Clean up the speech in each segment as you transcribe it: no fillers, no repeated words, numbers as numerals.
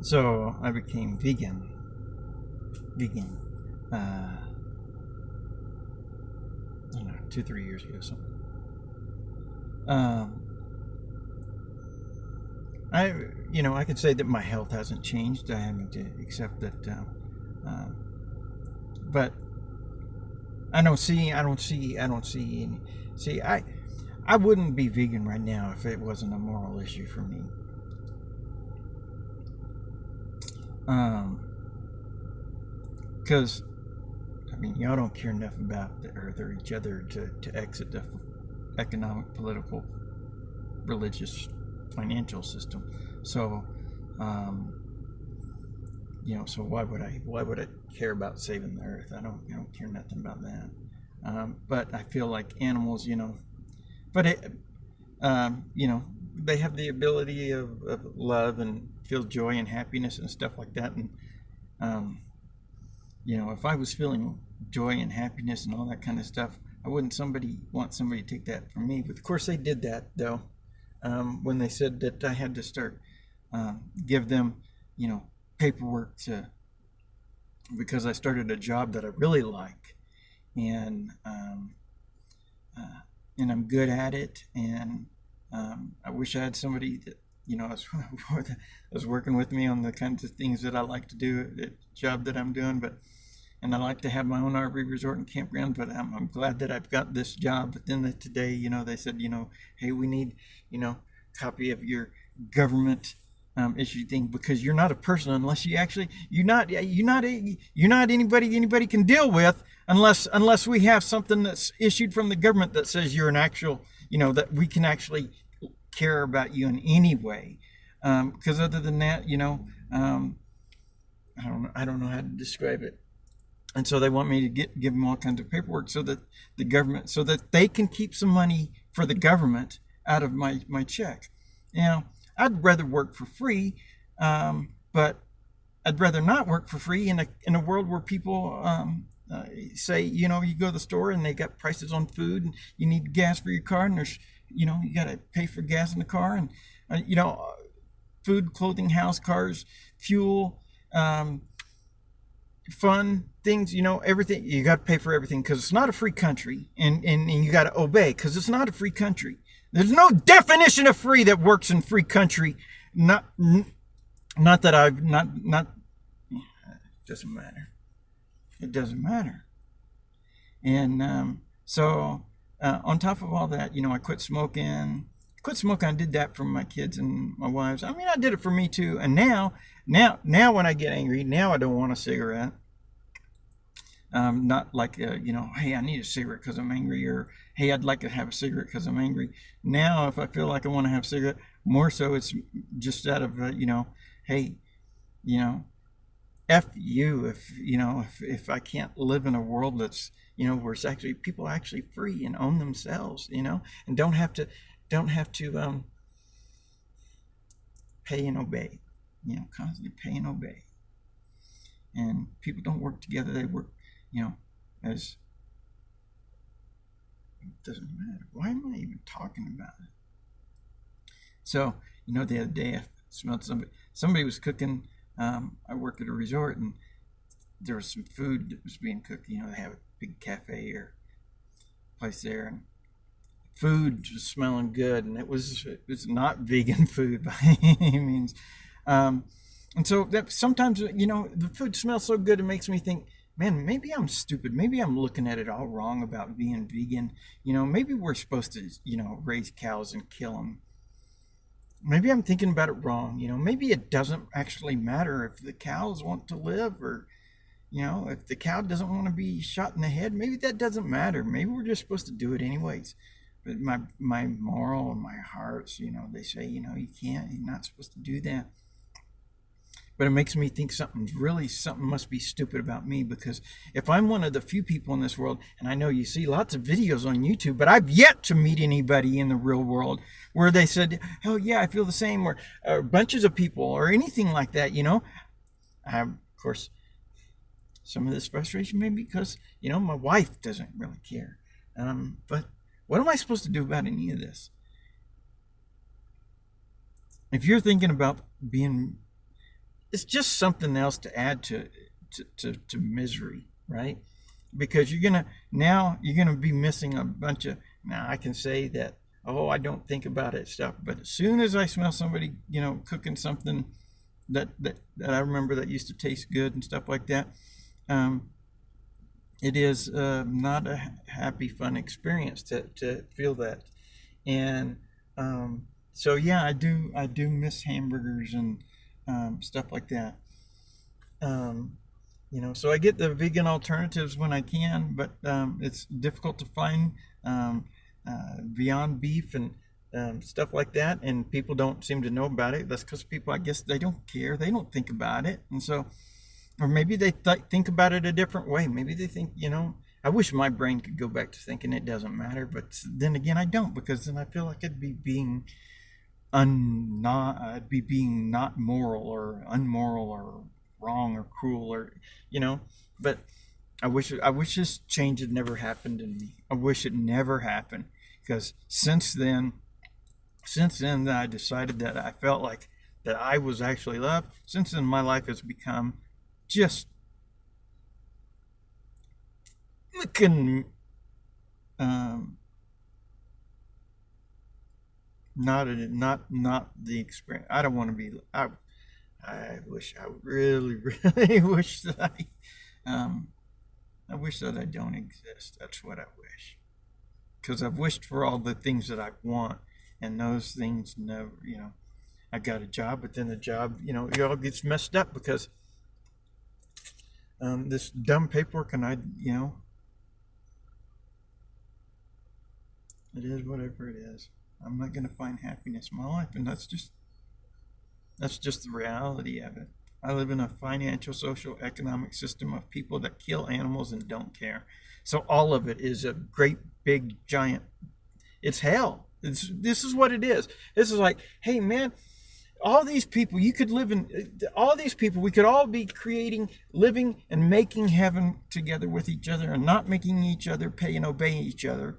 So I became vegan, I don't know, 2, 3 years ago, something. Um, I can say that my health hasn't changed. I haven't to accept that, but I don't see any. See, I wouldn't be vegan right now if it wasn't a moral issue for me. Because I mean, y'all don't care enough about the earth or each other to exit the economic, political, religious, financial system. So, um, so why would I care about saving the earth? I don't care nothing about that. But I feel like animals, but they have the ability of love and feel joy and happiness and stuff like that. And um, if I was feeling joy and happiness and all that kind of stuff, I wouldn't want somebody to take that from me. But of course, they did that though, when they said that I had to start give them, paperwork because I started a job that I really like, and and I'm good at it, and I wish I had somebody that was working with me on the kinds of things that I like to do at the job that I'm doing, and I like to have my own RV resort and campground, but I'm glad that I've got this job. But then today, they said, hey, we need, copy of your government issue thing, because you're not a person unless you're not anybody can deal with unless we have something that's issued from the government that says you're an actual, that we can actually care about you in any way. Because other than that, I don't know how to describe it. And so they want me to give them all kinds of paperwork so that so that they can keep some money for the government out of my check. I'd rather work for free, but I'd rather not work for free in a world where people say, you go to the store and they got prices on food, and you need gas for your car, and there's, you got to pay for gas in the car, and food, clothing, house, cars, fuel, fun things, everything. You got to pay for everything because it's not a free country, and you got to obey because it's not a free country. There's no definition of free that works in free country. Not that I've not. It doesn't matter. It doesn't matter. And so on top of all that, I quit smoking. I did that for my kids and my wives. I mean, I did it for me too. And now when I get angry, now I don't want a cigarette. Not like, hey, I need a cigarette because I'm angry, or hey, I'd like to have a cigarette because I'm angry. Now, if I feel like I want to have a cigarette, more so it's just out of, hey, F you if I can't live in a world that's, where it's actually people are actually free and own themselves, and don't have to pay and obey, constantly pay and obey. And people don't work together, they work, as it doesn't matter. Why am I even talking about it? So, the other day I smelled somebody was cooking. I work at a resort, and there was some food that was being cooked. They have a big cafe or place there, and food was smelling good, and it was not vegan food by any means. And so that sometimes, the food smells so good, it makes me think, man, maybe I'm stupid. Maybe I'm looking at it all wrong about being vegan. Maybe we're supposed to, raise cows and kill them. Maybe I'm thinking about it wrong. Maybe it doesn't actually matter if the cows want to live, or, if the cow doesn't want to be shot in the head, maybe that doesn't matter. Maybe we're just supposed to do it anyways. But my moral and my hearts, they say, you can't, you're not supposed to do that. But it makes me think something must be stupid about me, because if I'm one of the few people in this world, and I know you see lots of videos on YouTube, but I've yet to meet anybody in the real world where they said, oh yeah, I feel the same, or bunches of people or anything like that, I have, of course, some of this frustration maybe because, my wife doesn't really care. But what am I supposed to do about any of this? If you're thinking about being it's just something else to add to misery, right? Because you're gonna be missing a bunch of. Now I can say that, oh, I don't think about it stuff, but as soon as I smell somebody, cooking something that I remember that used to taste good and stuff like that, um, it is not a happy, fun experience to feel that. And so yeah, I do miss hamburgers and stuff like that. Um, so I get the vegan alternatives when I can, but it's difficult to find um, Beyond Beef and stuff like that, and people don't seem to know about it. That's because people, I guess, they don't care, they don't think about it, and so, or maybe they think about it a different way. Maybe they think, I wish my brain could go back to thinking it doesn't matter, but then again, I don't, because then I feel like I'd be being not moral or unmoral or wrong or cruel or but I wish this change had never happened in me. I wish it never happened, because since then I decided that I felt like that I was actually loved. Since then my life has become just looking not the experience. I don't want to be. I wish, I really really wish that um I wish that I don't exist. That's what I wish. Because I've wished for all the things that I want, and those things never. I got a job, but then the job, it all gets messed up because this dumb paperwork, and it is whatever it is. I'm not going to find happiness in my life, and that's just the reality of it. I live in a financial, social, economic system of people that kill animals and don't care. So all of it is a great, big, giant. It's hell. This is what it is. This is like, hey, man, all these people, you could live in, all these people, we could all be creating, living, and making heaven together with each other and not making each other pay and obey each other.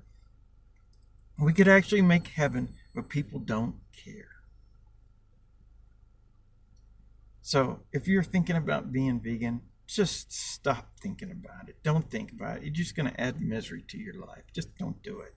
We could actually make heaven, but people don't care. So if you're thinking about being vegan, just stop thinking about it. Don't think about it. You're just going to add misery to your life. Just don't do it.